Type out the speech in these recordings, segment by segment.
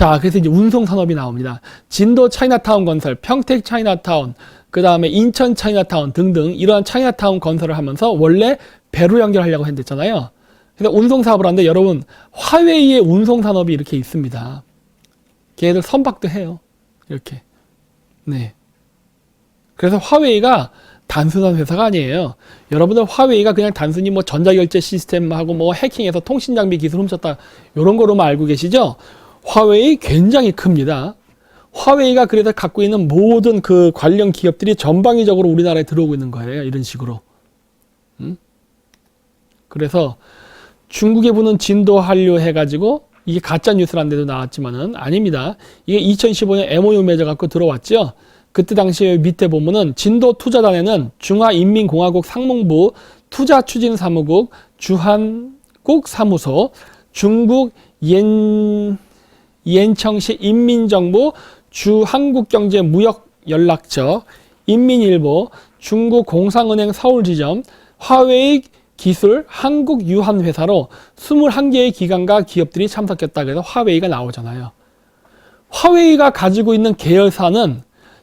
자, 그래서 이제 운송 산업이 나옵니다. 진도 차이나타운 건설, 평택 차이나타운, 그 다음에 인천 차이나타운 등등 이러한 차이나타운 건설을 하면서 원래 배로 연결하려고 했댔잖아요. 그래서 운송 사업을 하는데 여러분 화웨이의 운송 산업이 이렇게 있습니다. 걔네들 선박도 해요. 이렇게. 네. 그래서 화웨이가 단순한 회사가 아니에요. 여러분들 화웨이가 그냥 단순히 뭐 전자결제 시스템하고 뭐 해킹해서 통신장비 기술 훔쳤다 이런 거로만 알고 계시죠? 화웨이 굉장히 큽니다. 화웨이가 그래서 갖고 있는 모든 그 관련 기업들이 전방위적으로 우리나라에 들어오고 있는 거예요. 이런 식으로. 그래서 중국에 부는 진도 한류 해가지고 이게 가짜 뉴스라는 데도 나왔지만은 아닙니다. 이게 2015년 MOU 맺어갖고 들어왔죠. 그때 당시에 밑에 보면은 진도 투자단에는 중화인민공화국 상무부 투자추진사무국 주한국 사무소, 중국 연청시 인민정부 주한국경제무역연락처, 인민일보, 중국공상은행 서울지점, 화웨이 기술 한국유한회사로 21개의 기관과 기업들이 참석했다. 그래서 화웨이가 나오잖아요. 화웨이가 가지고 있는 계열사는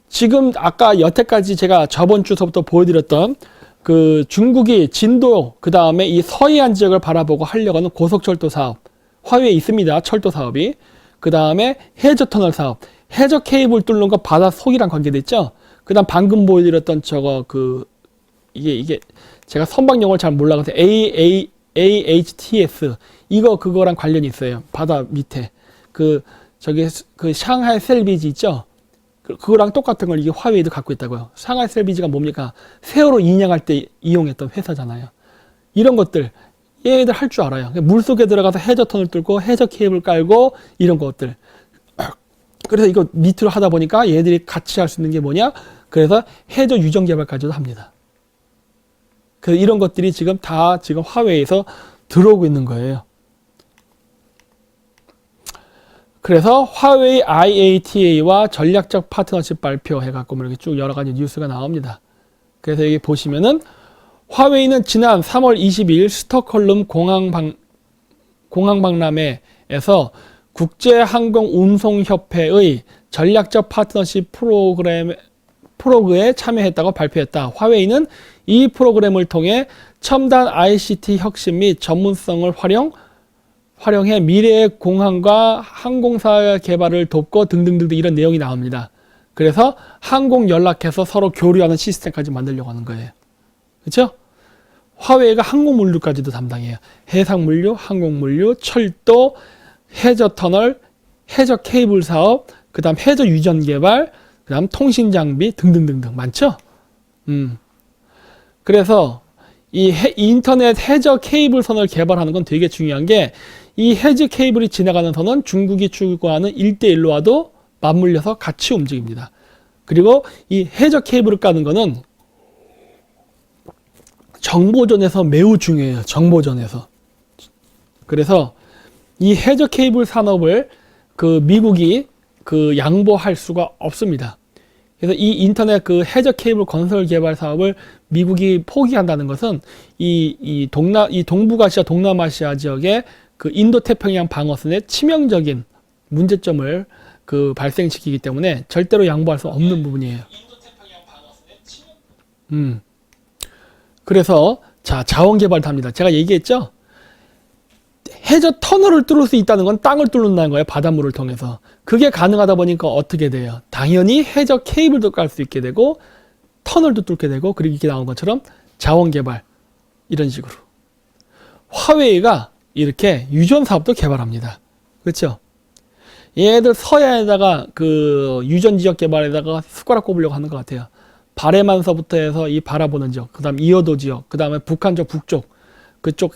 지금 아까 여태까지 제가 저번 주서부터 보여드렸던 그 중국이 진도 그 다음에 이 서해안 지역을 바라보고 하려고 하는 고속철도 사업 화웨이에 있습니다. 철도 사업이. 그 다음에 해저 터널 사업, 해저 케이블 뚫는 거 바다 속이랑 관계됐죠. 그 다음 방금 보여드렸던 저거 이게 제가 선박 용어를 잘 몰라서 AHTS 이거 그거랑 관련이 있어요. 바다 밑에 그 샹하이 셀비지 있죠. 그거랑 똑같은 걸 이게 화웨이도 갖고 있다고요. 샹하이 셀비지가 뭡니까? 세월호 인양할 때 이용했던 회사잖아요. 이런 것들 얘네들 할 줄 알아요. 물속에 들어가서 해저 터널 뚫고 해저 케이블 깔고 이런 것들. 그래서 이거 밑으로 하다 보니까 얘네들이 같이 할 수 있는 게 뭐냐? 그래서 해저 유전 개발까지도 합니다. 그래서 이런 것들이 지금 다 지금 화웨이에서 들어오고 있는 거예요. 그래서 화웨이 IATA와 전략적 파트너십 발표해갖고 이렇게 쭉 여러 가지 뉴스가 나옵니다. 그래서 여기 보시면은 화웨이는 지난 3월 22일 스톡홀름 공항박람회에서 국제항공운송협회의 전략적 파트너십 프로그램에 참여했다고 발표했다. 화웨이는 이 프로그램을 통해 첨단 ICT 혁신 및 전문성을 활용해 미래의 공항과 항공사 개발을 돕고 등등등등 이런 내용이 나옵니다. 그래서 항공 연락해서 서로 교류하는 시스템까지 만들려고 하는 거예요. 그렇죠? 화웨이가 항공물류까지도 담당해요. 해상물류, 항공물류, 철도, 해저터널, 해저 케이블 사업, 그 다음 해저 유전 개발, 그 다음 통신장비 등등등등 많죠? 그래서 이 인터넷 해저 케이블 선을 개발하는 건 되게 중요한 게 이 해저 케이블이 지나가는 선은 중국이 추구하는 1대1로와도 맞물려서 같이 움직입니다. 그리고 이 해저 케이블을 까는 거는 정보전에서 매우 중요해요. 정보전에서. 그래서 이 해저 케이블 산업을 미국이 양보할 수가 없습니다. 그래서 이 인터넷 해저 케이블 건설 개발 사업을 미국이 포기한다는 것은 이 동북아시아, 동남아시아 지역의 인도 태평양 방어선에 치명적인 문제점을 발생시키기 때문에 절대로 양보할 수 없는 부분이에요. 그래서 자원 개발도 합니다. 제가 얘기했죠? 해저 터널을 뚫을 수 있다는 건 땅을 뚫는다는 거예요. 바닷물을 통해서. 그게 가능하다 보니까 어떻게 돼요? 당연히 해저 케이블도 깔 수 있게 되고 터널도 뚫게 되고 그리고 이렇게 나온 것처럼 자원 개발 이런 식으로. 화웨이가 이렇게 유전 사업도 개발합니다. 그렇죠? 얘들 서해안에다가 유전 지역 개발에다가 숟가락 꼽으려고 하는 것 같아요. 바레만서부터 해서 이 바라보는 지역, 그 다음 이어도 지역, 그 다음에 북한 쪽 북쪽, 그쪽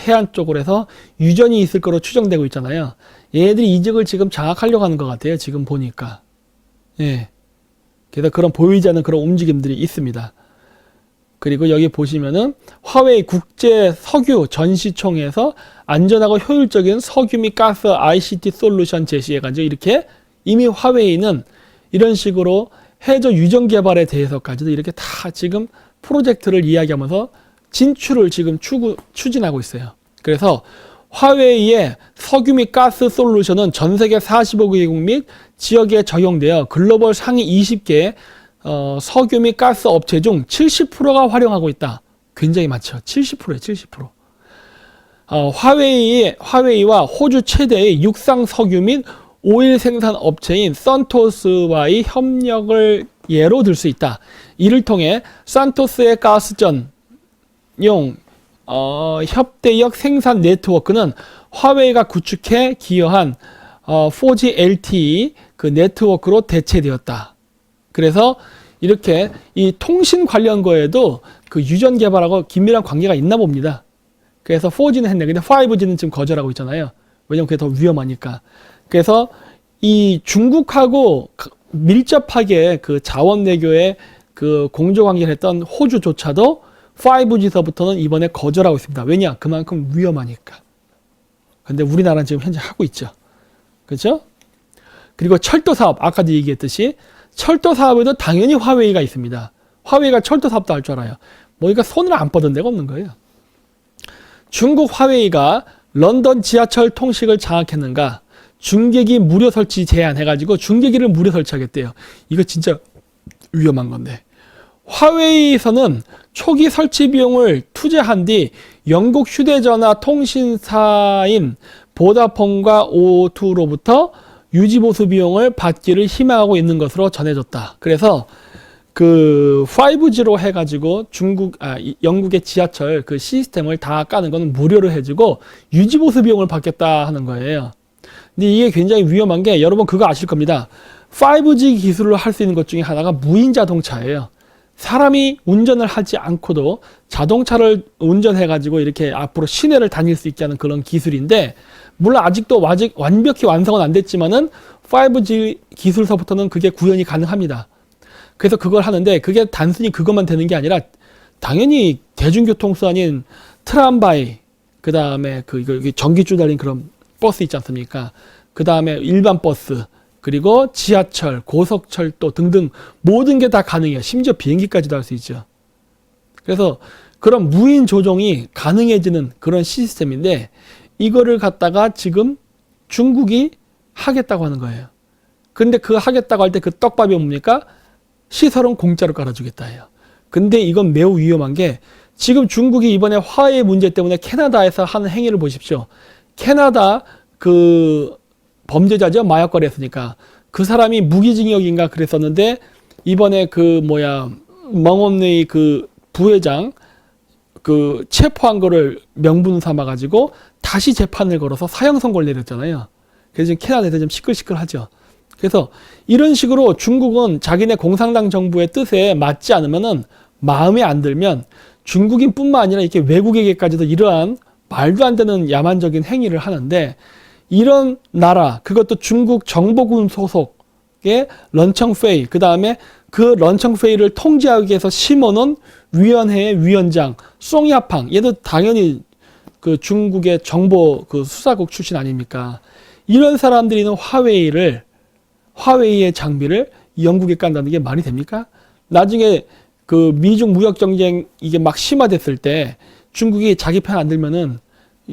해안 쪽으로 해서 유전이 있을 거로 추정되고 있잖아요. 얘네들이 이 지역을 지금 장악하려고 하는 것 같아요. 지금 보니까. 예. 그래서 그런 보이지 않는 그런 움직임들이 있습니다. 그리고 여기 보시면은 화웨이 국제 석유 전시총회에서 안전하고 효율적인 석유 및 가스 ICT 솔루션 제시해가지고 이렇게 이미 화웨이는 이런 식으로 해저 유전 개발에 대해서까지도 이렇게 다 지금 프로젝트를 이야기하면서 진출을 지금 추진하고 있어요. 그래서 화웨이의 석유 및 가스 솔루션은 전 세계 45개국 및 지역에 적용되어 글로벌 상위 20개 석유 및 가스 업체 중 70%가 활용하고 있다. 굉장히 많죠. 70%예요. 70%. 화웨이와 호주 최대의 육상 석유 및 오일 생산 업체인 산토스와의 협력을 예로 들 수 있다. 이를 통해 산토스의 가스전용 협대역 생산 네트워크는 화웨이가 구축해 기여한 4G LTE 그 네트워크로 대체되었다. 그래서 이렇게 이 통신 관련 거에도 그 유전 개발하고 긴밀한 관계가 있나 봅니다. 그래서 4G는 했네. 근데 5G는 지금 거절하고 있잖아요. 왜냐면 그게 더 위험하니까. 그래서 이 중국하고 밀접하게 그 자원 외교에 그 공조 관계를 했던 호주조차도 5G서부터는 이번에 거절하고 있습니다. 왜냐? 그만큼 위험하니까. 근데 우리나라는 지금 현재 하고 있죠. 그렇죠? 그리고 철도 사업, 아까도 얘기했듯이 철도 사업에도 당연히 화웨이가 있습니다. 화웨이가 철도 사업도 할 줄 알아요. 그러니까 손을 안 뻗은 데가 없는 거예요. 중국 화웨이가 런던 지하철 통식을 장악했는가? 중계기 무료 설치 제한해가지고 중계기를 무료 설치하겠대요. 이거 진짜 위험한 건데. 화웨이에서는 초기 설치 비용을 투자한 뒤 영국 휴대전화 통신사인 보다폰과 O2로부터 유지보수 비용을 받기를 희망하고 있는 것으로 전해졌다. 그래서 그 5G로 해가지고 영국의 지하철 그 시스템을 다 까는 거는 무료로 해주고 유지보수 비용을 받겠다 하는 거예요. 근데 이게 굉장히 위험한 게 여러분 그거 아실 겁니다. 5G 기술로 할 수 있는 것 중에 하나가 무인 자동차예요. 사람이 운전을 하지 않고도 자동차를 운전해가지고 이렇게 앞으로 시내를 다닐 수 있게 하는 그런 기술인데, 물론 아직도 완벽히 완성은 안 됐지만은 5G 기술서부터는 그게 구현이 가능합니다. 그래서 그걸 하는데 그게 단순히 그것만 되는 게 아니라 당연히 대중교통수 아닌 트람바이, 그 다음에 그 전기줄 달린 그런 버스 있지 않습니까? 그 다음에 일반 버스, 그리고 지하철, 고속철도 등등 모든 게 다 가능해요. 심지어 비행기까지도 할 수 있죠. 그래서 그런 무인 조종이 가능해지는 그런 시스템인데 이거를 갖다가 지금 중국이 하겠다고 하는 거예요. 근데 그 하겠다고 할 때 그 떡밥이 뭡니까? 시설은 공짜로 깔아주겠다 해요. 근데 이건 매우 위험한 게 지금 중국이 이번에 화해 문제 때문에 캐나다에서 하는 행위를 보십시오. 캐나다 그 범죄자죠. 마약 거래했으니까. 그 사람이 무기징역인가 그랬었는데 이번에 멍없는 그 부회장 그 체포한 거를 명분 삼아 가지고 다시 재판을 걸어서 사형 선고를 내렸잖아요. 그래서 지금 캐나다에서 좀 시끌시끌하죠. 그래서 이런 식으로 중국은 자기네 공산당 정부의 뜻에 맞지 않으면은 마음에 안 들면 중국인뿐만 아니라 이렇게 외국에게까지도 이러한 말도 안 되는 야만적인 행위를 하는데, 이런 나라, 그것도 중국 정보군 소속의 런청페이, 그 다음에 그 런청페이를 통제하기 위해서 심어놓은 위원회의 위원장 송야팡, 얘도 당연히 그 중국의 정보 그 수사국 출신 아닙니까? 이런 사람들이 있는 화웨이의 장비를 영국에 깐다는 게 말이 됩니까? 나중에 그 미중 무역 경쟁 이게 막 심화됐을 때 중국이 자기 편 안 들면은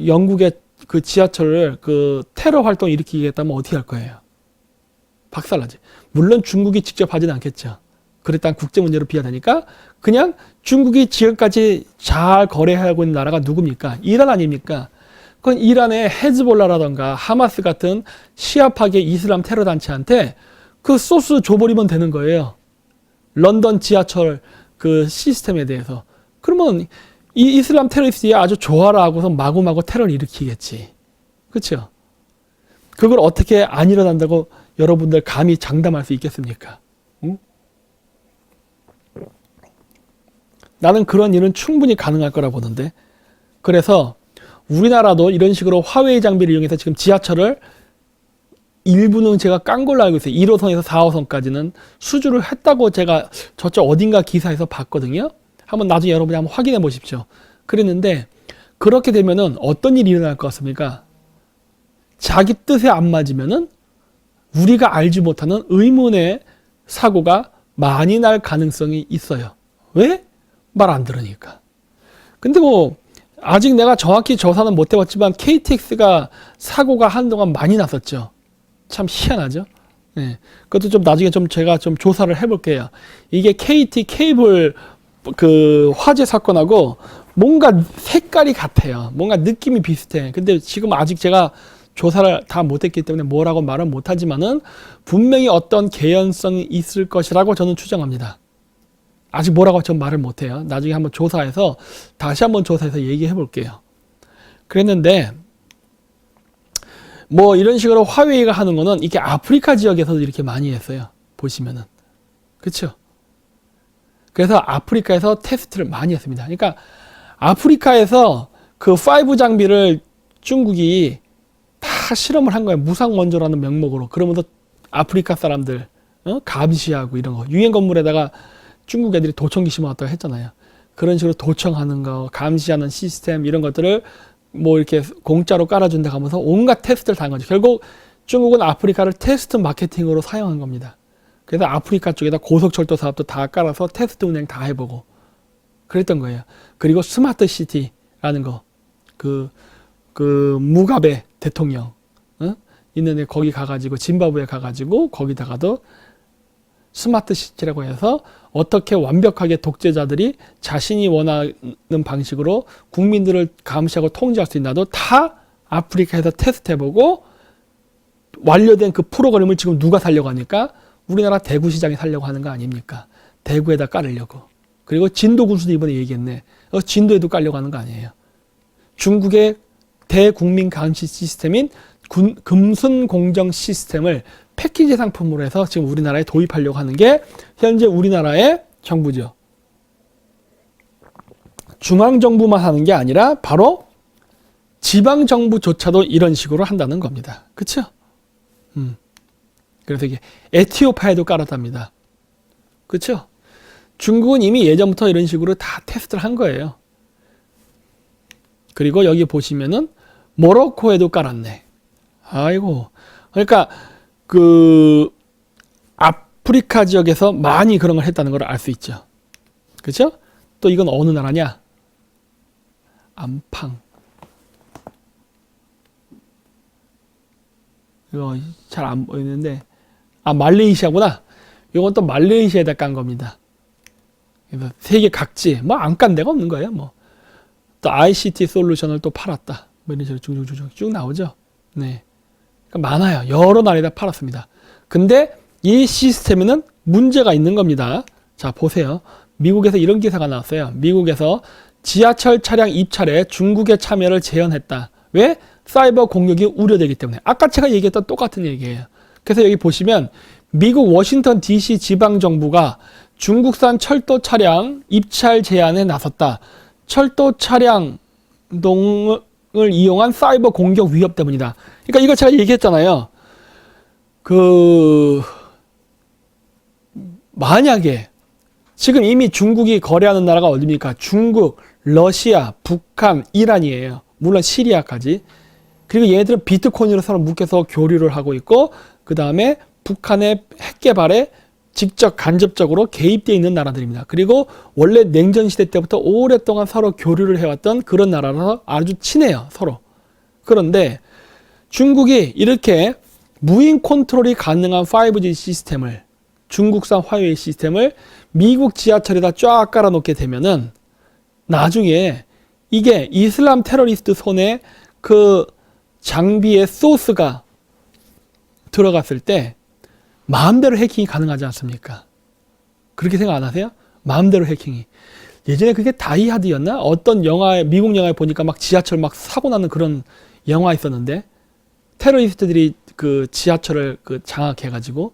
영국의 그 지하철을 그 테러 활동 일으키겠다면 어떻게 할 거예요? 박살나지. 물론 중국이 직접 하지는 않겠죠. 그랬다면 국제 문제로 비화되니까 그냥 중국이 지금까지 잘 거래하고 있는 나라가 누굽니까? 이란 아닙니까? 그건 이란의 헤즈볼라라던가 하마스 같은 시아파계 이슬람 테러 단체한테 그 소스 줘버리면 되는 거예요. 런던 지하철 그 시스템에 대해서. 그러면 이 이슬람 테러리스트가 아주 좋아라 하고서 마구마구 테러를 일으키겠지. 그렇죠? 그걸 어떻게 안 일어난다고 여러분들 감히 장담할 수 있겠습니까? 응? 나는 그런 일은 충분히 가능할 거라 보는데. 그래서 우리나라도 이런 식으로 화웨이 장비를 이용해서 지금 지하철을 일부는 제가 깐 걸로 알고 있어요. 1호선에서 4호선까지는 수주를 했다고 제가 저쪽 어딘가 기사에서 봤거든요. 한번 나중에 여러분이 한번 확인해 보십시오. 그랬는데 그렇게 되면은 어떤 일이 일어날 것 같습니까? 자기 뜻에 안 맞으면은 우리가 알지 못하는 의문의 사고가 많이 날 가능성이 있어요. 왜? 말 안 들으니까. 근데 아직 내가 정확히 조사는 못 해봤지만 KTX가 사고가 한동안 많이 났었죠. 참 희한하죠. 네. 그것도 좀 나중에 좀 제가 좀 조사를 해볼게요. 이게 KT 케이블 그 화재 사건하고 뭔가 색깔이 같아요. 뭔가 느낌이 비슷해. 근데 지금 아직 제가 조사를 다 못했기 때문에 뭐라고 말은 못하지만은 분명히 어떤 개연성이 있을 것이라고 저는 추정합니다. 아직 뭐라고 전 말을 못해요. 나중에 한번 조사해서 다시 한번 조사해서 얘기해 볼게요. 그랬는데 뭐 이런 식으로 화웨이가 하는 거는 이게 아프리카 지역에서도 이렇게 많이 했어요. 보시면은. 그렇죠? 그래서 아프리카에서 테스트를 많이 했습니다. 그러니까 아프리카에서 그 5 장비를 중국이 다 실험을 한 거예요. 무상 원조라는 명목으로. 그러면서 아프리카 사람들 감시하고 이런 거. 유엔 건물에다가 중국 애들이 도청기 심어왔다고 했잖아요. 그런 식으로 도청하는 거, 감시하는 시스템 이런 것들을 뭐 이렇게 공짜로 깔아준다 하면서 온갖 테스트를 다 한 거죠. 결국 중국은 아프리카를 테스트 마케팅으로 사용한 겁니다. 그래서 아프리카 쪽에다 고속철도 사업도 다 깔아서 테스트 운행 다 해보고 그랬던 거예요. 그리고 스마트 시티라는 거, 그 무가베 대통령 있는데 거기 가가지고 짐바브웨 가가지고 거기다가도 스마트 시티라고 해서 어떻게 완벽하게 독재자들이 자신이 원하는 방식으로 국민들을 감시하고 통제할 수 있나도 다 아프리카에서 테스트해보고 완료된 그 프로그램을 지금 누가 살려고 하니까 우리나라 대구시장이 살려고 하는 거 아닙니까? 대구에다 깔으려고. 그리고 진도 군수도 이번에 얘기했네. 진도에도 깔려고 하는 거 아니에요. 중국의 대국민 감시 시스템인 금순공정 시스템을 패키지 상품으로 해서 지금 우리나라에 도입하려고 하는 게 현재 우리나라의 정부죠. 중앙정부만 하는 게 아니라 바로 지방정부조차도 이런 식으로 한다는 겁니다. 그쵸? 그래서 이게 에티오피아에도 깔았답니다. 그쵸? 중국은 이미 예전부터 이런 식으로 다 테스트를 한 거예요. 그리고 여기 보시면은 모로코에도 깔았네. 아이고. 그러니까 그 아프리카 지역에서 많이 그런 걸 했다는 걸 알 수 있죠. 그렇죠? 또 이건 어느 나라냐? 암팡. 이거 잘 안 보이는데 말레이시아구나. 이건 또 말레이시아에다 깐 겁니다. 그래서 세계 각지 뭐 안 깐 데가 없는 거예요. 뭐 또 ICT 솔루션을 또 팔았다. 뭐 이런 식으로 쭉 나오죠. 네. 그러니까 많아요. 여러 나라에다 팔았습니다. 근데 이 시스템에는 문제가 있는 겁니다. 자, 보세요. 미국에서 이런 기사가 나왔어요. 미국에서 지하철 차량 입찰에 중국의 참여를 제한했다. 왜? 사이버 공격이 우려되기 때문에. 아까 제가 얘기했던 똑같은 얘기예요. 그래서 여기 보시면 미국 워싱턴 DC 지방정부가 중국산 철도 차량 입찰 제한에 나섰다. 철도 차량 동을 이용한 사이버 공격 위협 때문이다. 그러니까 이거 제가 얘기했잖아요. 만약에 지금 이미 중국이 거래하는 나라가 어디입니까? 중국, 러시아, 북한, 이란이에요. 물론 시리아까지. 그리고 얘네들은 비트코인으로 서로 묶여서 교류를 하고 있고 그 다음에 북한의 핵 개발에 직접 간접적으로 개입되어 있는 나라들입니다. 그리고 원래 냉전시대 때부터 오랫동안 서로 교류를 해왔던 그런 나라라서 아주 친해요. 서로. 그런데 중국이 이렇게 무인 컨트롤이 가능한 5G 시스템을 중국산 화웨이 시스템을 미국 지하철에다 쫙 깔아놓게 되면은 나중에 이게 이슬람 테러리스트 손에 그 장비의 소스가 들어갔을 때 마음대로 해킹이 가능하지 않습니까? 그렇게 생각 안 하세요? 마음대로 해킹이. 예전에 그게 다이하드였나? 어떤 영화에, 미국 영화에 보니까 막 지하철 막 사고 나는 그런 영화 있었는데 테러리스트들이 그 지하철을 그 장악해가지고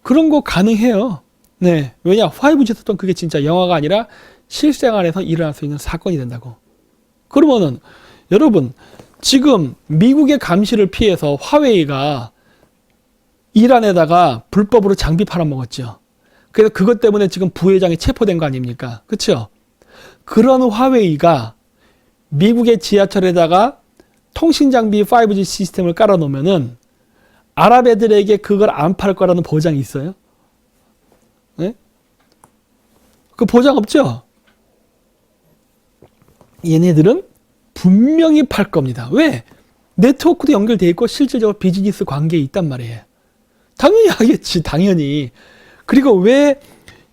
그런 거 가능해요. 네. 왜냐? 5G 썼던 그게 진짜 영화가 아니라 실생활에서 일어날 수 있는 사건이 된다고. 그러면은 여러분 지금 미국의 감시를 피해서 화웨이가 이란에다가 불법으로 장비 팔아먹었죠. 그래서 그것 때문에 지금 부회장이 체포된 거 아닙니까? 그렇죠? 그런 화웨이가 미국의 지하철에다가 통신장비 5G 시스템을 깔아놓으면은 아랍 애들에게 그걸 안 팔 거라는 보장이 있어요? 네? 그 보장 없죠? 얘네들은 분명히 팔 겁니다. 왜? 네트워크도 연결돼 있고 실질적으로 비즈니스 관계에 있단 말이에요. 당연히 하겠지, 당연히. 그리고 왜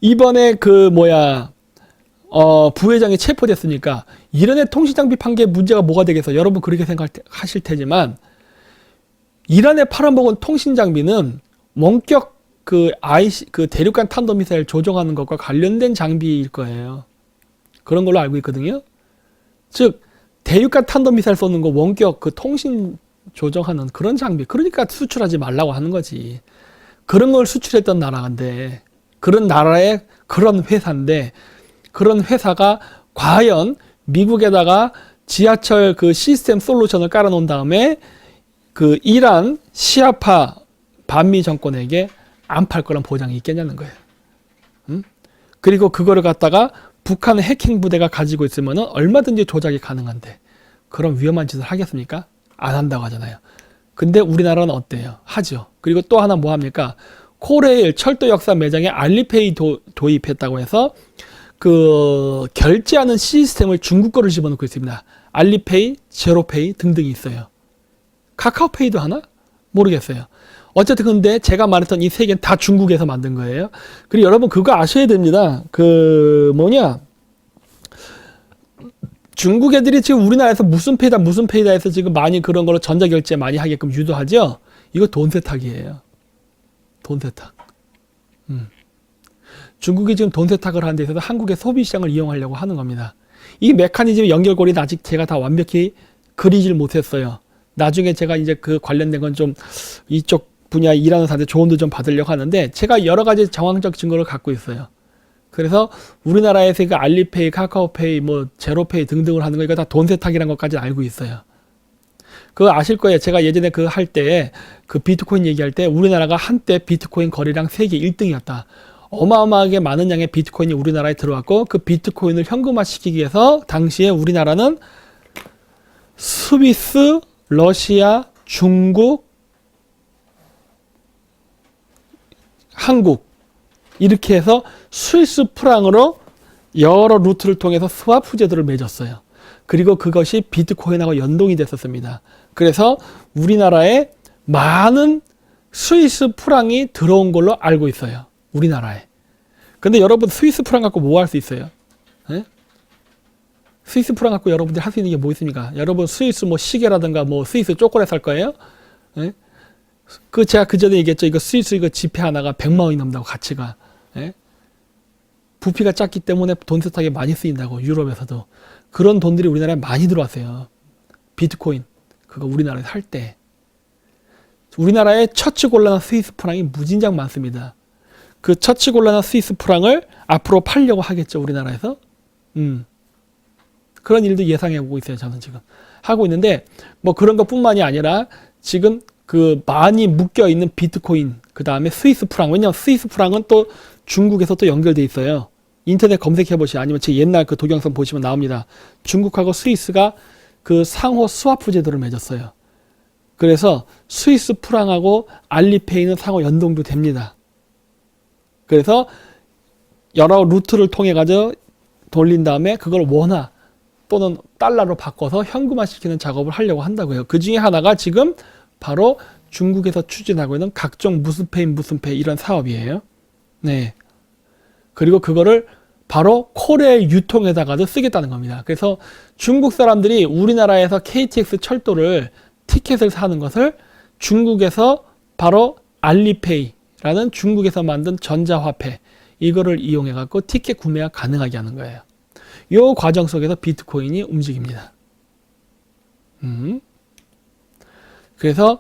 이번에 부회장이 체포됐으니까 이란의 통신장비 판게 문제가 뭐가 되겠어? 여러분 그렇게 생각하실 테지만 이란에 팔아먹은 통신장비는 원격 대륙간 탄도미사일 조종하는 것과 관련된 장비일 거예요. 그런 걸로 알고 있거든요. 즉 대륙간 탄도미사일 쏘는 거 원격 통신 조정하는 그런 장비. 그러니까 수출하지 말라고 하는 거지. 그런 걸 수출했던 나라인데, 그런 나라의 그런 회사인데, 그런 회사가 과연 미국에다가 지하철 시스템 솔루션을 깔아놓은 다음에 이란 시아파 반미 정권에게 안 팔 거란 보장이 있겠냐는 거예요. 그리고 그거를 갖다가 북한 해킹 부대가 가지고 있으면 얼마든지 조작이 가능한데 그런 위험한 짓을 하겠습니까? 안 한다고 하잖아요. 근데 우리나라는 어때요? 하죠. 그리고 또 하나 뭐 합니까? 코레일 철도 역사 매장에 알리페이 도입했다고 해서 결제하는 시스템을 중국 거를 집어넣고 있습니다. 알리페이, 제로페이 등등이 있어요. 카카오페이도 하나? 모르겠어요. 어쨌든 근데 제가 말했던 이 세 개는 다 중국에서 만든 거예요. 그리고 여러분 그거 아셔야 됩니다. 중국 애들이 지금 우리나라에서 무슨 페이다 해서 지금 많이 그런 걸로 전자결제 많이 하게끔 유도하죠? 이거 돈 세탁이에요. 돈 세탁. 중국이 지금 돈 세탁을 하는 데 있어서 한국의 소비시장을 이용하려고 하는 겁니다. 이 메커니즘 연결고리는 아직 제가 다 완벽히 그리질 못했어요. 나중에 제가 이제 관련된 건 좀 이쪽 분야 일하는 사람들 조언도 좀 받으려고 하는데 제가 여러 가지 정황적 증거를 갖고 있어요. 그래서 우리나라에서 알리페이, 카카오페이, 제로페이 등등을 하는 거 이거 다 돈 세탁이라는 것까지 알고 있어요. 그거 아실 거예요. 제가 예전에 할 때 비트코인 얘기할 때 우리나라가 한때 비트코인 거래량 세계 1등이었다. 어마어마하게 많은 양의 비트코인이 우리나라에 들어왔고 그 비트코인을 현금화시키기 위해서 당시에 우리나라는 스위스, 러시아, 중국, 한국 이렇게 해서 스위스 프랑으로 여러 루트를 통해서 스와프 제도를 맺었어요. 그리고 그것이 비트코인하고 연동이 됐었습니다. 그래서 우리나라에 많은 스위스 프랑이 들어온 걸로 알고 있어요. 우리나라에. 근데 여러분 스위스 프랑 갖고 뭐 할 수 있어요? 에? 스위스 프랑 갖고 여러분들이 할 수 있는 게 뭐 있습니까? 여러분 스위스 시계라든가 스위스 초콜릿 살 거예요? 에? 제가 그전에 얘기했죠. 이거 스위스 지폐 하나가 100만 원이 넘는다고 가치가. 에? 부피가 작기 때문에 돈 세탁에 많이 쓰인다고 유럽에서도. 그런 돈들이 우리나라에 많이 들어왔어요. 비트코인. 그거 우리나라에서 할 때. 우리나라에 처치곤란한 스위스 프랑이 무진장 많습니다. 그 처치곤란한 스위스 프랑을 앞으로 팔려고 하겠죠. 우리나라에서. 그런 일도 예상해보고 있어요. 저는 지금. 하고 있는데 그런 것뿐만이 아니라 지금 많이 묶여있는 비트코인 그 다음에 스위스 프랑. 왜냐하면 스위스 프랑은 또 중국에서 또 연결돼 있어요. 인터넷 검색해보시면 아니면 제 옛날 동영상 보시면 나옵니다. 중국하고 스위스가 상호 스와프 제도를 맺었어요. 그래서 스위스 프랑하고 알리페이는 상호 연동도 됩니다. 그래서 여러 루트를 통해 가지고 돌린 다음에 그걸 원화 또는 달러로 바꿔서 현금화 시키는 작업을 하려고 한다고요. 그 중에 하나가 지금 바로 중국에서 추진하고 있는 각종 무슨 페이 이런 사업이에요. 네. 그리고 그거를 바로 코레일 유통에다가도 쓰겠다는 겁니다. 그래서 중국 사람들이 우리나라에서 KTX 철도를 티켓을 사는 것을 중국에서 바로 알리페이라는 중국에서 만든 전자화폐 이거를 이용해 갖고 티켓 구매가 가능하게 하는 거예요. 이 과정 속에서 비트코인이 움직입니다. 그래서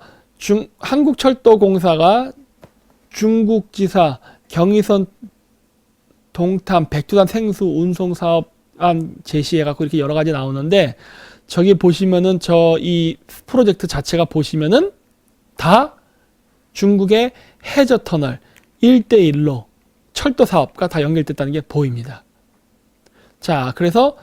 한국철도공사가 중국지사 경의선 동탄 백두산 생수 운송 사업안 제시해 갖고 이렇게 여러 가지 나오는데 저기 보시면은 이 프로젝트 자체가 보시면은 다 중국의 해저 터널 1대1로 철도 사업과 다 연결됐다는 게 보입니다. 자, 그래서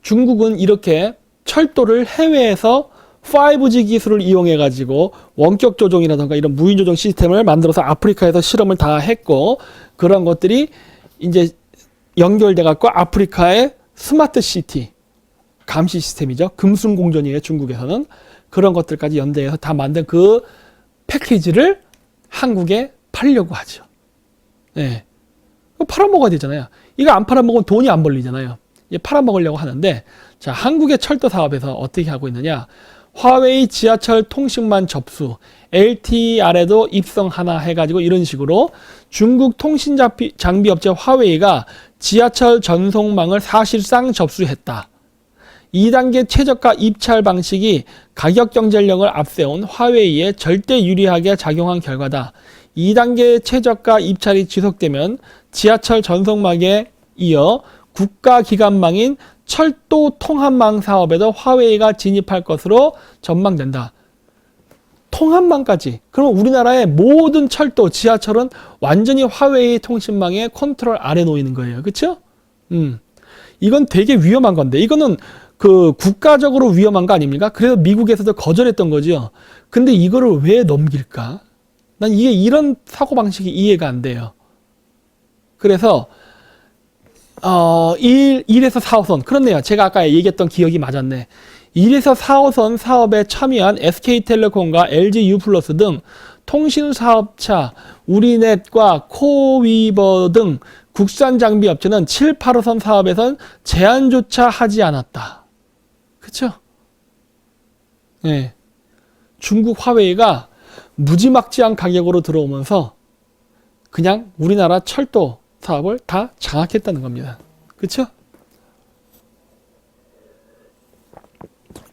중국은 이렇게 철도를 해외에서 5G 기술을 이용해 가지고 원격 조종이라든가 이런 무인 조종 시스템을 만들어서 아프리카에서 실험을 다 했고 그런 것들이 이제 연결돼 갖고 아프리카의 스마트 시티 감시 시스템이죠. 금순공전이에요. 중국에서는. 그런 것들까지 연대해서 다 만든 그 패키지를 한국에 팔려고 하죠. 예. 팔아먹어야 되잖아요. 이거 안 팔아먹으면 돈이 안 벌리잖아요. 팔아먹으려고 하는데, 자, 한국의 철도 사업에서 어떻게 하고 있느냐. 화웨이 지하철 통신망 접수, LTER에도 입성 하나 해가지고 이런 식으로 중국 통신 장비 업체 화웨이가 지하철 전송망을 사실상 접수했다. 2단계 최저가 입찰 방식이 가격 경쟁력을 앞세운 화웨이에 절대 유리하게 작용한 결과다. 2단계 최저가 입찰이 지속되면 지하철 전송망에 이어 국가기관망인 철도 통합망 사업에도 화웨이가 진입할 것으로 전망된다. 통합망까지. 그럼 우리나라의 모든 철도, 지하철은 완전히 화웨이 통신망의 컨트롤 아래 놓이는 거예요. 그렇죠? 이건 되게 위험한 건데, 이거는 그 국가적으로 위험한 거 아닙니까? 그래서 미국에서도 거절했던 거죠. 근데 이거를 왜 넘길까? 난 이게 이런 사고방식이 이해가 안 돼요. 그래서 1에서 4호선. 그렇네요. 제가 아까 얘기했던 기억이 맞았네. 1에서 4호선 사업에 참여한 SK텔레콤과 LG U+ 등 통신사업차, 우리넷과 코위버 등 국산 장비 업체는 7, 8호선 사업에선 제안조차 하지 않았다. 그쵸? 네. 중국 화웨이가 무지막지한 가격으로 들어오면서 그냥 우리나라 철도 사업을 다 장악했다는 겁니다. 그쵸?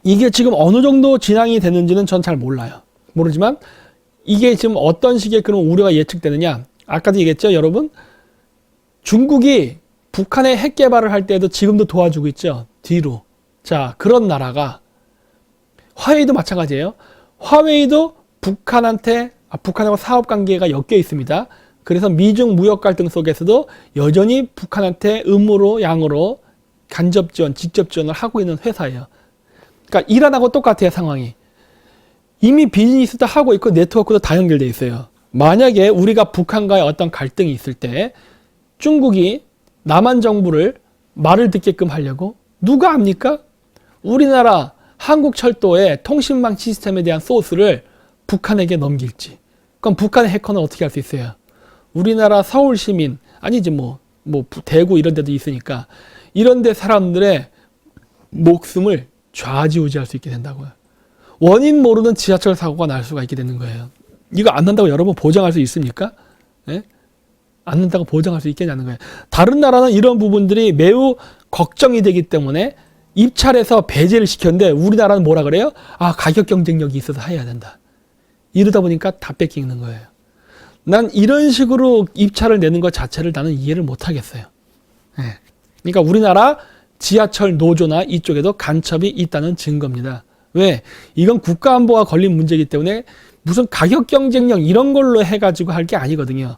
이게 지금 어느 정도 진행이 되는지는 전 잘 몰라요. 모르지만 이게 지금 어떤 식의 그런 우려가 예측되느냐. 아까도 얘기했죠, 여러분? 중국이 북한의 핵 개발을 할 때에도 지금도 도와주고 있죠. 뒤로. 자, 그런 나라가 화웨이도 마찬가지예요. 화웨이도 북한하고 사업 관계가 엮여 있습니다. 그래서 미중 무역 갈등 속에서도 여전히 북한한테 음으로 양으로 간접 지원, 직접 지원을 하고 있는 회사예요. 그러니까 이란하고 똑같아요, 상황이. 이미 비즈니스도 하고 있고 네트워크도 다 연결돼 있어요. 만약에 우리가 북한과의 어떤 갈등이 있을 때 중국이 남한 정부를 말을 듣게끔 하려고 누가 합니까? 우리나라 한국철도의 통신망 시스템에 대한 소스를 북한에게 넘길지. 그럼 북한의 해커는 어떻게 할 수 있어요? 우리나라 서울 시민, 아니지 뭐 대구 이런 데도 있으니까 이런 데 사람들의 목숨을 좌지우지할 수 있게 된다고요. 원인 모르는 지하철 사고가 날 수가 있게 되는 거예요. 이거 안 난다고 여러분 보장할 수 있습니까? 예? 안 난다고 보장할 수 있겠냐는 거예요. 다른 나라는 이런 부분들이 매우 걱정이 되기 때문에 입찰에서 배제를 시켰는데 우리나라는 뭐라 그래요? 아, 가격 경쟁력이 있어서 해야 된다. 이러다 보니까 다 뺏기는 거예요. 난 이런 식으로 입찰을 내는 것 자체를 나는 이해를 못 하겠어요. 예. 그러니까 우리나라 지하철 노조나 이쪽에도 간첩이 있다는 증거입니다. 왜? 이건 국가안보가 걸린 문제이기 때문에 무슨 가격 경쟁력 이런 걸로 해가지고 할 게 아니거든요.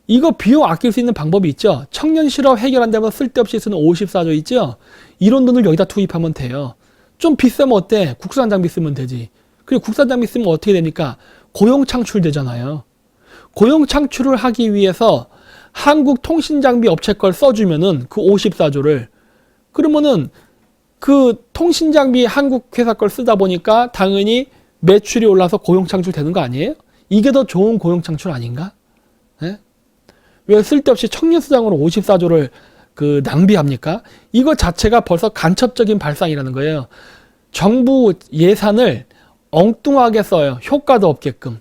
이거 비용 아낄 수 있는 방법이 있죠. 청년 실업 해결한다면 쓸데없이 쓰는 54조 있죠. 이런 돈을 여기다 투입하면 돼요. 좀 비싸면 어때? 국산 장비 쓰면 되지. 그리고 국산 장비 쓰면 어떻게 됩니까? 고용 창출되잖아요. 고용 창출을 하기 위해서 한국 통신장비 업체 걸 써주면은 그 54조를 그러면은 그 통신장비 한국 회사 걸 쓰다 보니까 당연히 매출이 올라서 고용 창출되는 거 아니에요? 이게 더 좋은 고용 창출 아닌가? 네? 왜 쓸데없이 청년수당으로 54조를 그 낭비합니까? 이거 자체가 벌써 간첩적인 발상이라는 거예요. 정부 예산을 엉뚱하게 써요. 효과도 없게끔.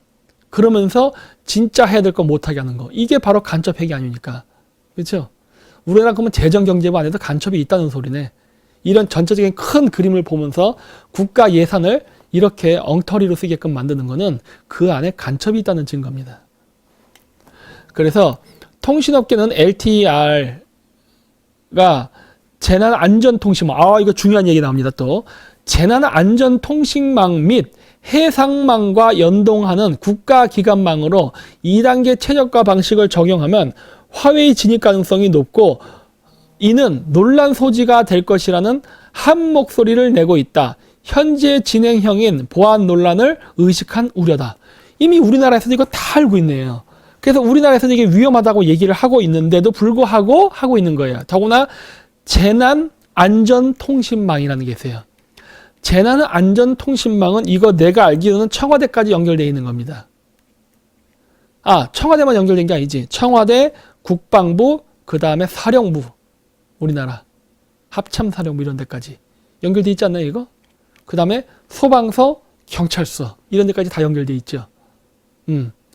그러면서 진짜 해야 될 거 못하게 하는 거. 이게 바로 간첩행위 아닙니까? 그렇죠? 우리나라 그러면 재정경제부 안에도 간첩이 있다는 소리네. 이런 전체적인 큰 그림을 보면서 국가 예산을 이렇게 엉터리로 쓰게끔 만드는 거는 그 안에 간첩이 있다는 증거입니다. 그래서 통신업계는 LTER가 재난안전통신망, 이거 중요한 얘기 나옵니다. 또 재난안전통신망 및 해상망과 연동하는 국가기관망으로 2단계 최저가 방식을 적용하면 화웨이 진입 가능성이 높고 이는 논란 소지가 될 것이라는 한 목소리를 내고 있다. 현재 진행형인 보안 논란을 의식한 우려다. 이미 우리나라에서도 이거 다 알고 있네요. 그래서 우리나라에서는 이게 위험하다고 얘기를 하고 있는데도 불구하고 하고 있는 거예요. 더구나 재난 안전통신망이라는 게 있어요. 재난 안전통신망은 이거 내가 알기로는 청와대까지 연결되어 있는 겁니다. 아, 청와대만 연결된 게 아니지. 청와대, 국방부, 그 다음에 사령부, 우리나라 합참사령부 이런 데까지 연결돼 있지 않나요, 이거? 그 다음에 소방서, 경찰서 이런 데까지 다 연결돼 있죠.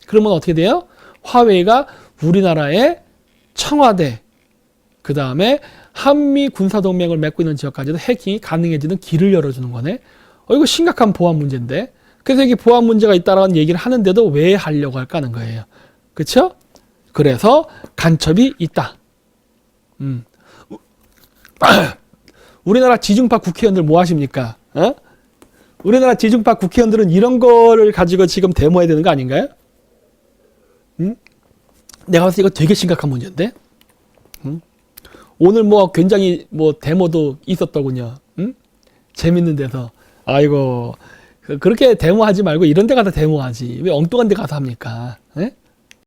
그러면 어떻게 돼요? 화웨이가 우리나라의 청와대, 그 다음에 한미 군사동맹을 맺고 있는 지역까지도 해킹이 가능해지는 길을 열어주는 거네. 이거 심각한 보안 문제인데. 그래서 이게 보안 문제가 있다라는 얘기를 하는데도 왜 하려고 할까 하는 거예요. 그렇죠? 그래서 간첩이 있다. 우리나라 지중파 국회의원들 뭐 하십니까? 우리나라 지중파 국회의원들은 이런 거를 가지고 지금 데모해야 되는 거 아닌가요? 내가 봤을 때 이거 되게 심각한 문제인데. 오늘 뭐 굉장히 뭐 데모도 있었더군요. 재밌는 데서. 아이고, 그렇게 데모하지 말고 이런 데 가서 데모하지. 왜 엉뚱한 데 가서 합니까? 에?